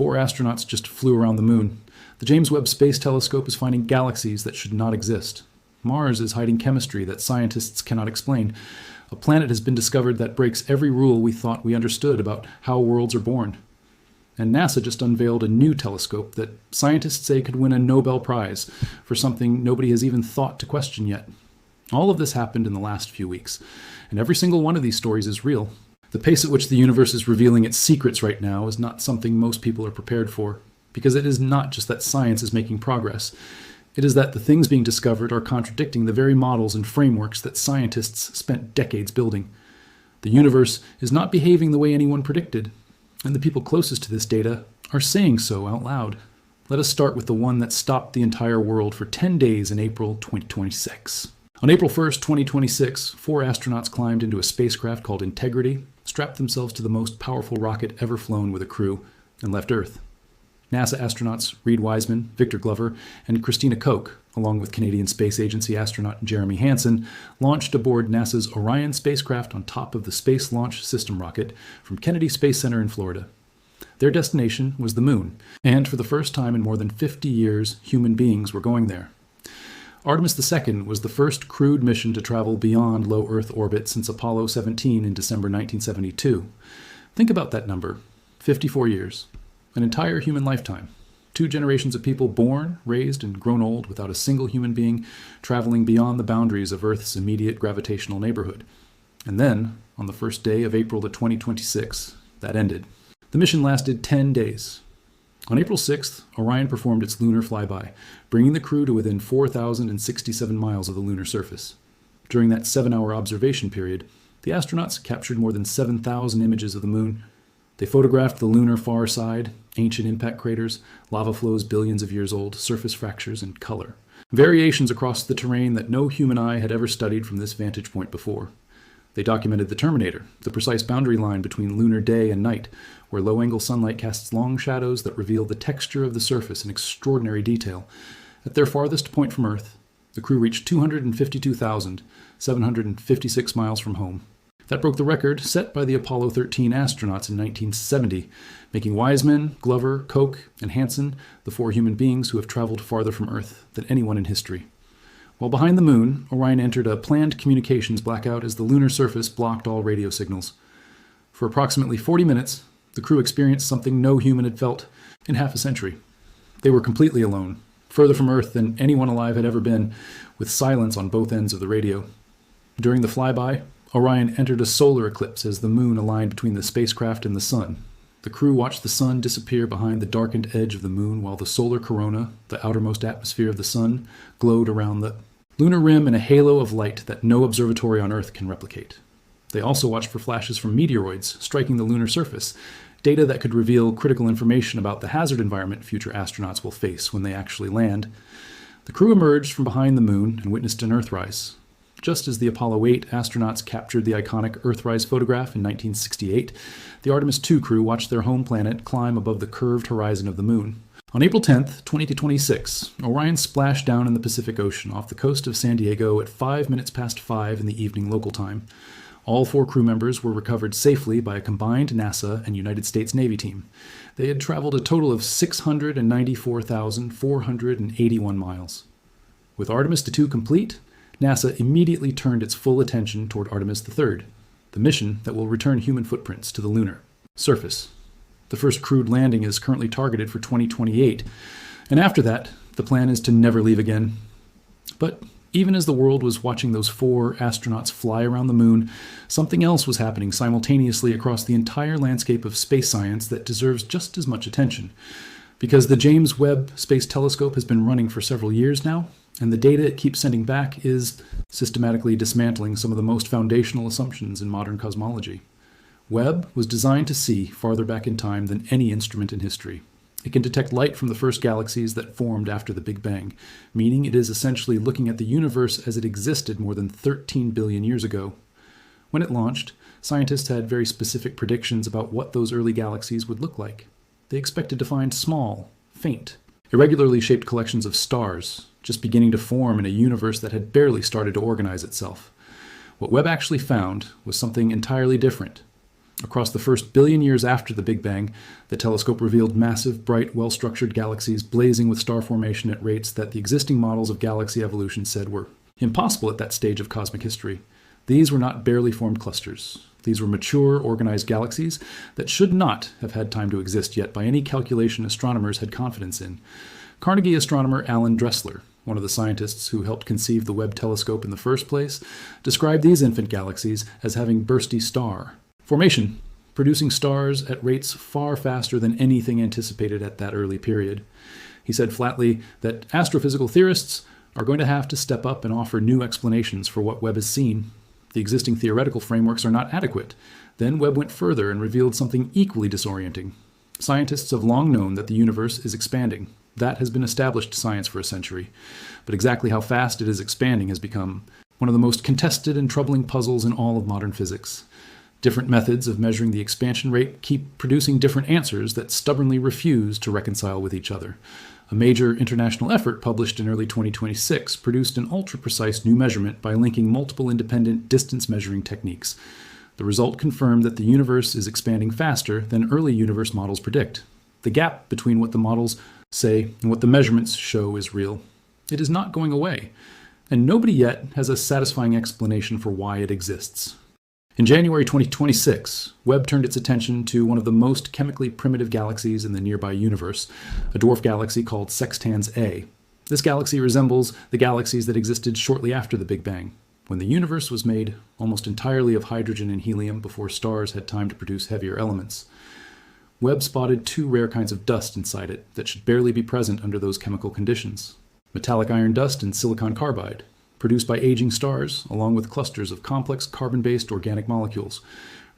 4 astronauts just flew around the moon. The James Webb Space Telescope is finding galaxies that should not exist. Mars is hiding chemistry that scientists cannot explain. A planet has been discovered that breaks every rule we thought we understood about how worlds are born. And NASA just unveiled a new telescope that scientists say could win a Nobel Prize for something nobody has even thought to question yet. All of this happened in the last few weeks, and every single one of these stories is real. The pace at which the universe is revealing its secrets right now is not something most people are prepared for, because it is not just that science is making progress. It is that the things being discovered are contradicting the very models and frameworks that scientists spent decades building. The universe is not behaving the way anyone predicted, and the people closest to this data are saying so out loud. Let us start with the one that stopped the entire world for 10 days in April 2026. On April 1st, 2026, 4 astronauts climbed into a spacecraft called Integrity, strapped themselves to the most powerful rocket ever flown with a crew, and left Earth. NASA astronauts Reed Wiseman, Victor Glover, and Christina Koch, along with Canadian Space Agency astronaut Jeremy Hansen, launched aboard NASA's Orion spacecraft on top of the Space Launch System rocket from Kennedy Space Center in Florida. Their destination was the Moon, and for the first time in more than 50 years, human beings were going there. Artemis II was the first crewed mission to travel beyond low Earth orbit since Apollo 17 in December 1972. Think about that number, 54 years. An entire human lifetime. 2 generations of people born, raised, and grown old without a single human being traveling beyond the boundaries of Earth's immediate gravitational neighborhood. And then, on the first day of April 2026, that ended. The mission lasted 10 days. On April 6th, Orion performed its lunar flyby, bringing the crew to within 4,067 miles of the lunar surface. During that 7-hour observation period, the astronauts captured more than 7,000 images of the Moon. They photographed the lunar far side, ancient impact craters, lava flows billions of years old, surface fractures, and color. Variations across the terrain that no human eye had ever studied from this vantage point before. They documented the terminator, the precise boundary line between lunar day and night, where low-angle sunlight casts long shadows that reveal the texture of the surface in extraordinary detail. At their farthest point from Earth, the crew reached 252,756 miles from home. That broke the record set by the Apollo 13 astronauts in 1970, making Wiseman, Glover, Koch, and Hansen the 4 human beings who have traveled farther from Earth than anyone in history. While behind the Moon, Orion entered a planned communications blackout as the lunar surface blocked all radio signals. For approximately 40 minutes, the crew experienced something no human had felt in half a century. They were completely alone, further from Earth than anyone alive had ever been, with silence on both ends of the radio. During the flyby, Orion entered a solar eclipse as the Moon aligned between the spacecraft and the Sun. The crew watched the Sun disappear behind the darkened edge of the Moon while the solar corona, the outermost atmosphere of the Sun, glowed around the lunar rim in a halo of light that no observatory on Earth can replicate. They also watched for flashes from meteoroids striking the lunar surface, data that could reveal critical information about the hazard environment future astronauts will face when they actually land. The crew emerged from behind the Moon and witnessed an Earthrise. Just as the Apollo 8 astronauts captured the iconic Earthrise photograph in 1968, the Artemis II crew watched their home planet climb above the curved horizon of the Moon. On April 10th, 2026, Orion splashed down in the Pacific Ocean off the coast of San Diego at 5 minutes past 5 in the evening local time. All 4 crew members were recovered safely by a combined NASA and United States Navy team. They had traveled a total of 694,481 miles. With Artemis II complete, NASA immediately turned its full attention toward Artemis III, the mission that will return human footprints to the lunar surface. The first crewed landing is currently targeted for 2028, and after that, the plan is to never leave again. But even as the world was watching those 4 astronauts fly around the Moon, something else was happening simultaneously across the entire landscape of space science that deserves just as much attention. Because the James Webb Space Telescope has been running for several years now, and the data it keeps sending back is systematically dismantling some of the most foundational assumptions in modern cosmology. Webb was designed to see farther back in time than any instrument in history. It can detect light from the first galaxies that formed after the Big Bang, meaning it is essentially looking at the universe as it existed more than 13 billion years ago. When it launched, scientists had very specific predictions about what those early galaxies would look like. They expected to find small, faint, irregularly shaped collections of stars, just beginning to form in a universe that had barely started to organize itself. What Webb actually found was something entirely different. Across the first billion years after the Big Bang, the telescope revealed massive, bright, well-structured galaxies blazing with star formation at rates that the existing models of galaxy evolution said were impossible at that stage of cosmic history. These were not barely formed clusters. These were mature, organized galaxies that should not have had time to exist yet by any calculation astronomers had confidence in. Carnegie astronomer Alan Dressler, one of the scientists who helped conceive the Webb telescope in the first place, described these infant galaxies as having bursty star formation, producing stars at rates far faster than anything anticipated at that early period. He said flatly that astrophysical theorists are going to have to step up and offer new explanations for what Webb has seen. The existing theoretical frameworks are not adequate. Then Webb went further and revealed something equally disorienting. Scientists have long known that the universe is expanding. That has been established science for a century. But exactly how fast it is expanding has become one of the most contested and troubling puzzles in all of modern physics. Different methods of measuring the expansion rate keep producing different answers that stubbornly refuse to reconcile with each other. A major international effort published in early 2026 produced an ultra-precise new measurement by linking multiple independent distance measuring techniques. The result confirmed that the universe is expanding faster than early universe models predict. The gap between what the models say and what the measurements show is real. It is not going away, and nobody yet has a satisfying explanation for why it exists. In January 2026, Webb turned its attention to one of the most chemically primitive galaxies in the nearby universe, a dwarf galaxy called Sextans A. This galaxy resembles the galaxies that existed shortly after the Big Bang, when the universe was made almost entirely of hydrogen and helium before stars had time to produce heavier elements. Webb spotted two rare kinds of dust inside it that should barely be present under those chemical conditions: metallic iron dust and silicon carbide, produced by aging stars, along with clusters of complex carbon-based organic molecules.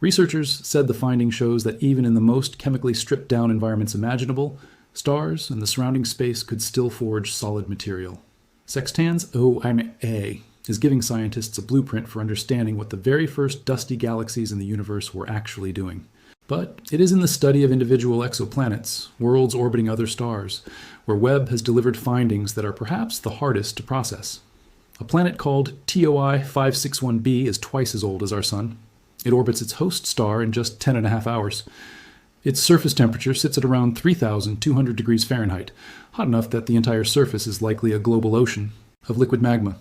Researchers said the finding shows that even in the most chemically stripped-down environments imaginable, stars and the surrounding space could still forge solid material. Sextans A is giving scientists a blueprint for understanding what the very first dusty galaxies in the universe were actually doing. But it is in the study of individual exoplanets, worlds orbiting other stars, where Webb has delivered findings that are perhaps the hardest to process. A planet called TOI 561b is twice as old as our Sun. It orbits its host star in just 10.5 hours. Its surface temperature sits at around 3,200 degrees Fahrenheit, hot enough that the entire surface is likely a global ocean of liquid magma.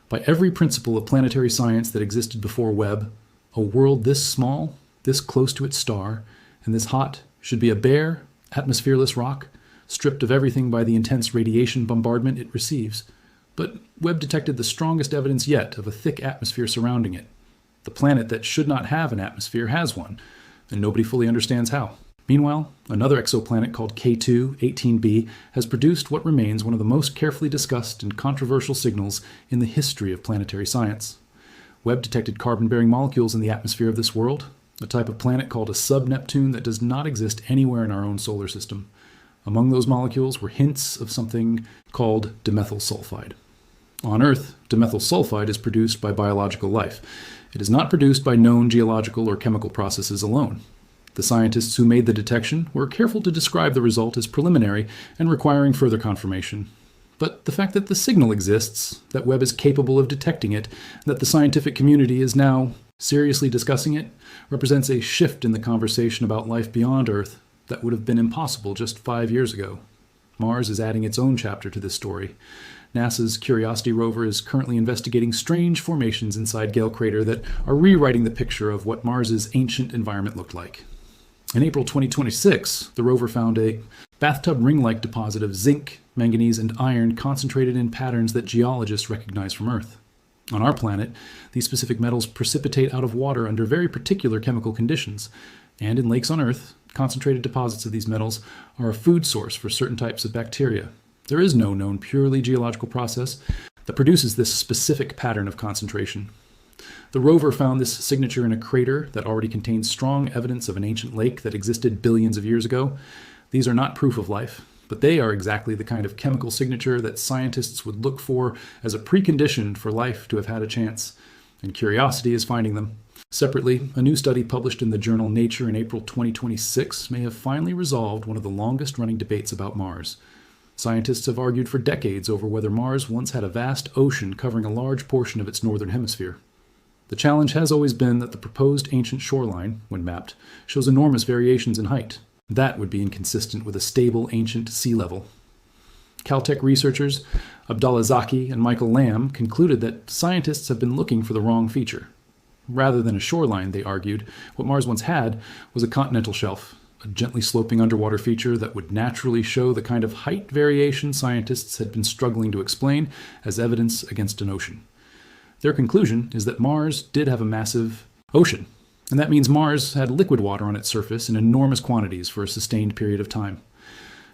By every principle of planetary science that existed before Webb, a world this small, this close to its star, and this hot should be a bare, atmosphereless rock, stripped of everything by the intense radiation bombardment it receives. But Webb detected the strongest evidence yet of a thick atmosphere surrounding it. The planet that should not have an atmosphere has one, and nobody fully understands how. Meanwhile, another exoplanet called K2-18b has produced what remains one of the most carefully discussed and controversial signals in the history of planetary science. Webb detected carbon-bearing molecules in the atmosphere of this world, a type of planet called a sub-Neptune that does not exist anywhere in our own solar system. Among those molecules were hints of something called dimethyl sulfide. On Earth, dimethyl sulfide is produced by biological life. It is not produced by known geological or chemical processes alone. The scientists who made the detection were careful to describe the result as preliminary and requiring further confirmation. But the fact that the signal exists, that Webb is capable of detecting it, and that the scientific community is now seriously discussing it, represents a shift in the conversation about life beyond Earth that would have been impossible just 5 years ago. Mars is adding its own chapter to this story. NASA's Curiosity rover is currently investigating strange formations inside Gale Crater that are rewriting the picture of what Mars's ancient environment looked like. In April 2026, the rover found a bathtub ring-like deposit of zinc, manganese, and iron concentrated in patterns that geologists recognize from Earth. On our planet, these specific metals precipitate out of water under very particular chemical conditions, and in lakes on Earth, concentrated deposits of these metals are a food source for certain types of bacteria. There is no known purely geological process that produces this specific pattern of concentration. The rover found this signature in a crater that already contains strong evidence of an ancient lake that existed billions of years ago. These are not proof of life, but they are exactly the kind of chemical signature that scientists would look for as a precondition for life to have had a chance, and Curiosity is finding them. Separately, a new study published in the journal Nature in April 2026 may have finally resolved one of the longest-running debates about Mars. Scientists have argued for decades over whether Mars once had a vast ocean covering a large portion of its northern hemisphere. The challenge has always been that the proposed ancient shoreline, when mapped, shows enormous variations in height. That would be inconsistent with a stable ancient sea level. Caltech researchers Abdallah Zaki and Michael Lamb concluded that scientists have been looking for the wrong feature. Rather than a shoreline, they argued, what Mars once had was a continental shelf, a gently sloping underwater feature that would naturally show the kind of height variation scientists had been struggling to explain as evidence against an ocean. Their conclusion is that Mars did have a massive ocean, and that means Mars had liquid water on its surface in enormous quantities for a sustained period of time.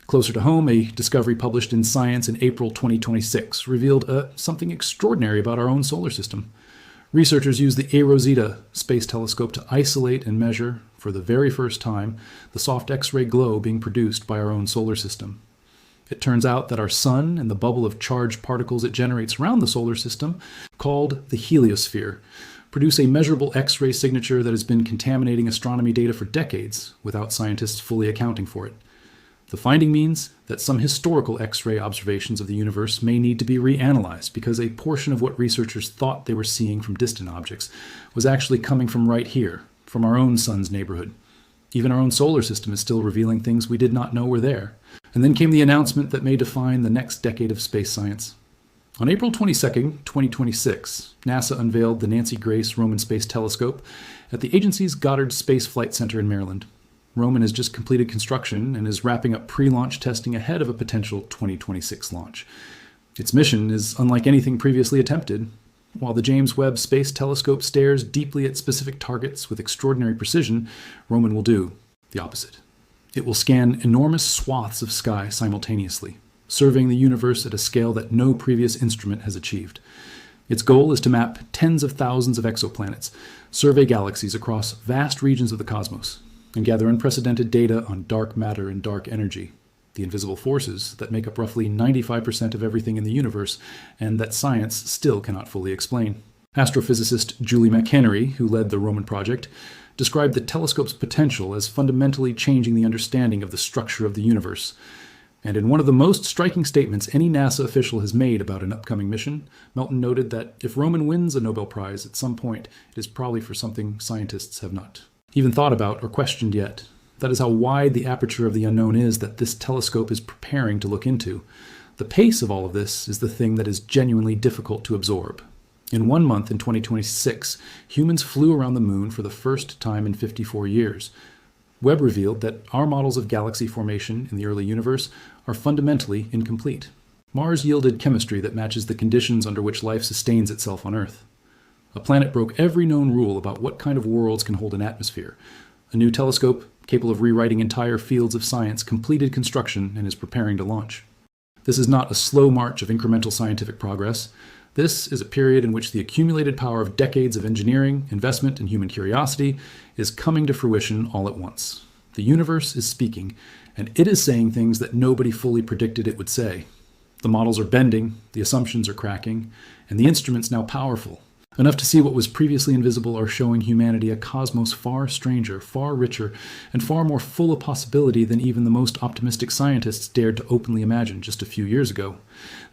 Closer to home, a discovery published in Science in April 2026 revealed something extraordinary about our own solar system. Researchers used the ADAspace space telescope to isolate and measure, for the very first time, the soft X-ray glow being produced by our own solar system. It turns out that our sun and the bubble of charged particles it generates around the solar system, called the heliosphere, produce a measurable X-ray signature that has been contaminating astronomy data for decades without scientists fully accounting for it. The finding means that some historical X-ray observations of the universe may need to be reanalyzed because a portion of what researchers thought they were seeing from distant objects was actually coming from right here, from our own sun's neighborhood. Even our own solar system is still revealing things we did not know were there. And then came the announcement that may define the next decade of space science. On April 22, 2026, NASA unveiled the Nancy Grace Roman Space Telescope at the agency's Goddard Space Flight Center in Maryland. Roman has just completed construction and is wrapping up pre-launch testing ahead of a potential 2026 launch. Its mission is unlike anything previously attempted. While the James Webb Space Telescope stares deeply at specific targets with extraordinary precision, Roman will do the opposite. It will scan enormous swaths of sky simultaneously, surveying the universe at a scale that no previous instrument has achieved. Its goal is to map tens of thousands of exoplanets, survey galaxies across vast regions of the cosmos, and gather unprecedented data on dark matter and dark energy, the invisible forces that make up roughly 95% of everything in the universe and that science still cannot fully explain. Astrophysicist Julie McHenry, who led the Roman project, described the telescope's potential as fundamentally changing the understanding of the structure of the universe. And in one of the most striking statements any NASA official has made about an upcoming mission, Melton noted that if Roman wins a Nobel Prize at some point, it is probably for something scientists have not even thought about or questioned yet. That is how wide the aperture of the unknown is that this telescope is preparing to look into. The pace of all of this is the thing that is genuinely difficult to absorb. In 1 month in 2026, humans flew around the moon for the first time in 54 years. Webb revealed that our models of galaxy formation in the early universe are fundamentally incomplete. Mars yielded chemistry that matches the conditions under which life sustains itself on Earth. A planet broke every known rule about what kind of worlds can hold an atmosphere. A new telescope, capable of rewriting entire fields of science, completed construction and is preparing to launch. This is not a slow march of incremental scientific progress. This is a period in which the accumulated power of decades of engineering, investment, and human curiosity is coming to fruition all at once. The universe is speaking, and it is saying things that nobody fully predicted it would say. The models are bending, the assumptions are cracking, and the instruments now powerful, enough to see what was previously invisible are showing humanity a cosmos far stranger, far richer, and far more full of possibility than even the most optimistic scientists dared to openly imagine just a few years ago.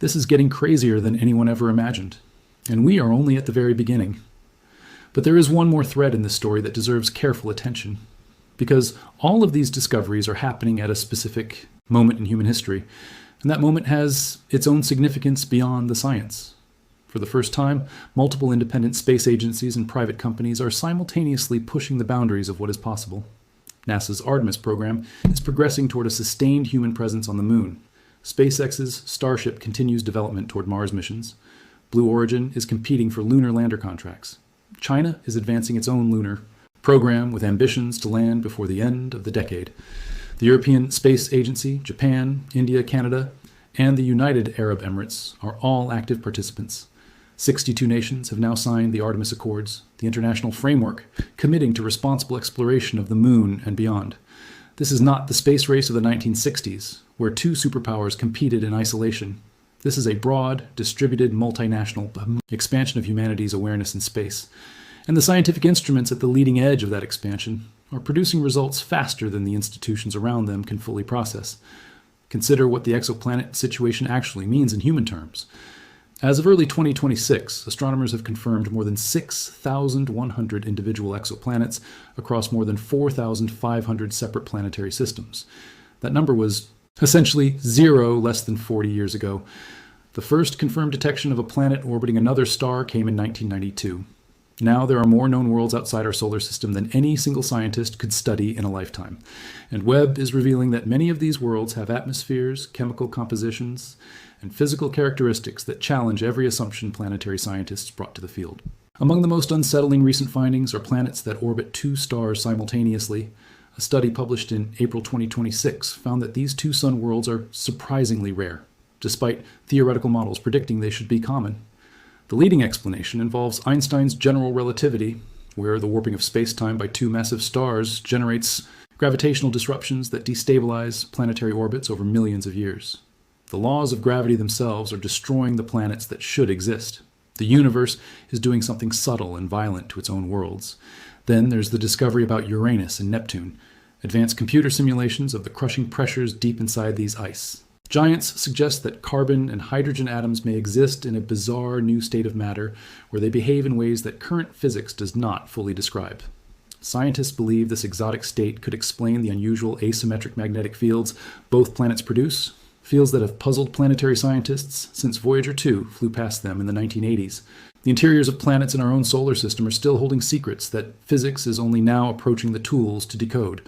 This is getting crazier than anyone ever imagined, and we are only at the very beginning. But there is one more thread in this story that deserves careful attention, because all of these discoveries are happening at a specific moment in human history, and that moment has its own significance beyond the science. For the first time, multiple independent space agencies and private companies are simultaneously pushing the boundaries of what is possible. NASA's Artemis program is progressing toward a sustained human presence on the moon. SpaceX's Starship continues development toward Mars missions. Blue Origin is competing for lunar lander contracts. China is advancing its own lunar program with ambitions to land before the end of the decade. The European Space Agency, Japan, India, Canada, and the United Arab Emirates are all active participants. 62 nations have now signed the Artemis Accords, the international framework committing to responsible exploration of the moon and beyond. This is not the space race of the 1960s, where two superpowers competed in isolation. This is a broad, distributed, multinational expansion of humanity's awareness in space. And the scientific instruments at the leading edge of that expansion are producing results faster than the institutions around them can fully process. Consider what the exoplanet situation actually means in human terms. As of early 2026, astronomers have confirmed more than 6,100 individual exoplanets across more than 4,500 separate planetary systems. That number was essentially zero less than 40 years ago. The first confirmed detection of a planet orbiting another star came in 1992. Now there are more known worlds outside our solar system than any single scientist could study in a lifetime. And Webb is revealing that many of these worlds have atmospheres, chemical compositions, and physical characteristics that challenge every assumption planetary scientists brought to the field. Among the most unsettling recent findings are planets that orbit two stars simultaneously. A study published in April 2026 found that these two sun worlds are surprisingly rare, despite theoretical models predicting they should be common. The leading explanation involves Einstein's general relativity, where the warping of space-time by two massive stars generates gravitational disruptions that destabilize planetary orbits over millions of years. The laws of gravity themselves are destroying the planets that should exist. The universe is doing something subtle and violent to its own worlds. Then there's the discovery about Uranus and Neptune, advanced computer simulations of the crushing pressures deep inside these ice. Giants suggest that carbon and hydrogen atoms may exist in a bizarre new state of matter where they behave in ways that current physics does not fully describe. Scientists believe this exotic state could explain the unusual asymmetric magnetic fields both planets produce, fields that have puzzled planetary scientists since Voyager 2 flew past them in the 1980s. The interiors of planets in our own solar system are still holding secrets that physics is only now approaching the tools to decode.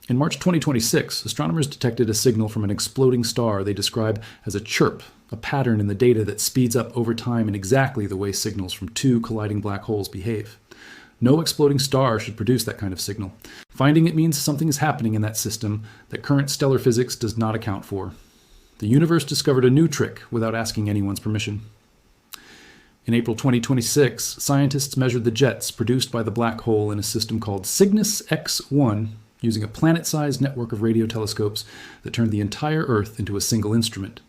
In March 2026, astronomers detected a signal from an exploding star they describe as a chirp, a pattern in the data that speeds up over time in exactly the way signals from two colliding black holes behave. No exploding star should produce that kind of signal. Finding it means something is happening in that system that current stellar physics does not account for. The universe discovered a new trick without asking anyone's permission. In April 2026, scientists measured the jets produced by the black hole in a system called Cygnus X1, using a planet-sized network of radio telescopes that turned the entire Earth into a single instrument.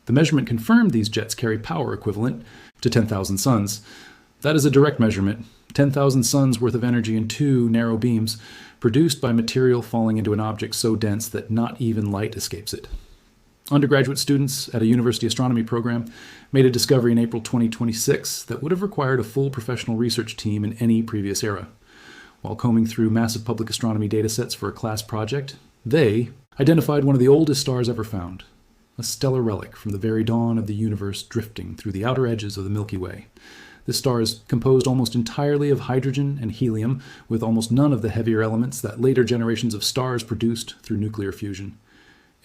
The measurement confirmed these jets carry power equivalent to 10,000 suns. That is a direct measurement, 10,000 suns worth of energy in two narrow beams, produced by material falling into an object so dense that not even light escapes it. Undergraduate students at a university astronomy program made a discovery in April 2026 that would have required a full professional research team in any previous era. While combing through massive public astronomy datasets for a class project, they identified one of the oldest stars ever found, a stellar relic from the very dawn of the universe drifting through the outer edges of the Milky Way. This star is composed almost entirely of hydrogen and helium, with almost none of the heavier elements that later generations of stars produced through nuclear fusion.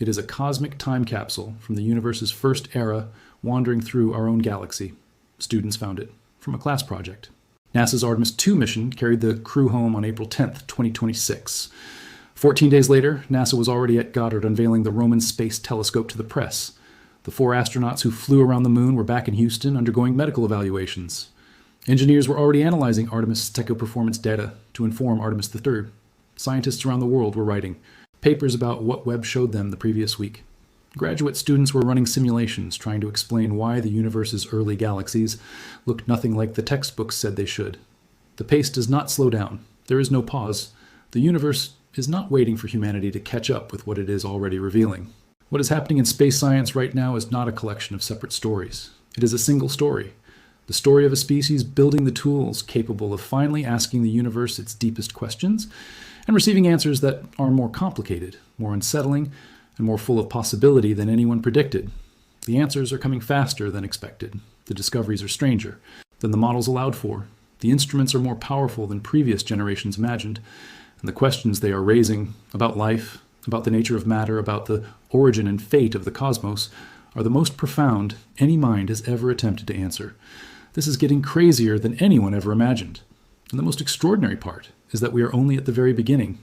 It is a cosmic time capsule from the universe's first era, wandering through our own galaxy. Students found it from a class project. NASA's Artemis II mission carried the crew home on April 10, 2026. 14 days later, NASA was already at Goddard unveiling the Roman Space Telescope to the press. The 4 astronauts who flew around the moon were back in Houston undergoing medical evaluations. Engineers were already analyzing Artemis techno-performance data to inform Artemis III. Scientists around the world were writing papers about what Webb showed them the previous week. Graduate students were running simulations trying to explain why the universe's early galaxies looked nothing like the textbooks said they should. The pace does not slow down. There is no pause. The universe is not waiting for humanity to catch up with what it is already revealing. What is happening in space science right now is not a collection of separate stories. It is a single story. The story of a species building the tools capable of finally asking the universe its deepest questions and receiving answers that are more complicated, more unsettling, and more full of possibility than anyone predicted. The answers are coming faster than expected. The discoveries are stranger than the models allowed for. The instruments are more powerful than previous generations imagined. And the questions they are raising about life, about the nature of matter, about the origin and fate of the cosmos, are the most profound any mind has ever attempted to answer. This is getting crazier than anyone ever imagined. And the most extraordinary part is that we are only at the very beginning.